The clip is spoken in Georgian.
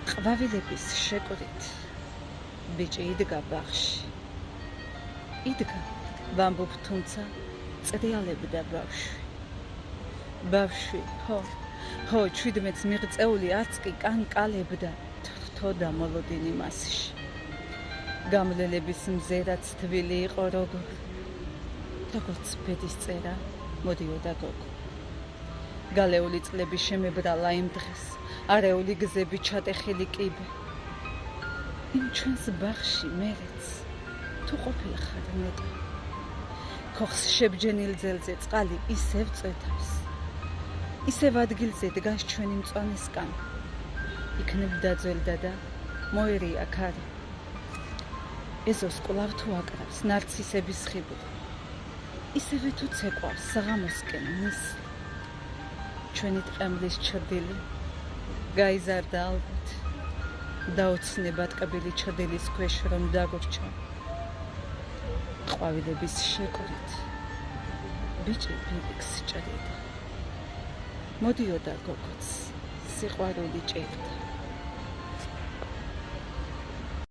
ყვავილების შეკვდით ბიჭი იდგა ბაღში. იდგა ვამბობ, თუმცა წრიალებდა ბავშვი. ბავშვი, ხო, 17-ს მიღწეული არც კი კანკალებდა, თრთოდა მოლოდინი მასში. გამლელების მზერაც თბილი იყო როგორც ბედის წერა, მოდიოდა გოგო. გალეული წყლები შემებრალა იმ დღეს, არეული გზები ჩატეხილი კიბე. იმ ჩვენს ბაღში მერეც თუ ყოფილახარ ნეტა. ქოხს შებჯენილ ძელზე წყალი ისევ წვეთავს. ისევ ადგილზე დგას ჩვენი მწვანესკანი. იქნებ დაძველდა და მოერია ქარი. ეზოს კვლავ თუ აკრავს ნარცისების ხიბლი. ისევე თუ ცეკვავს საღამოსკენ ნისი. ჩვენი ტყემლის ჩრდილი გაიზარდა ალბათ. დაოცნება ტკბილი ჩრდილის ქვეშ რომ დაგვრჩა. ყვავილების შეკვდით ბიჭი ბილიქს ჭრიდა. მოდიოდა გოგოც, სიყვარული ჭირდა.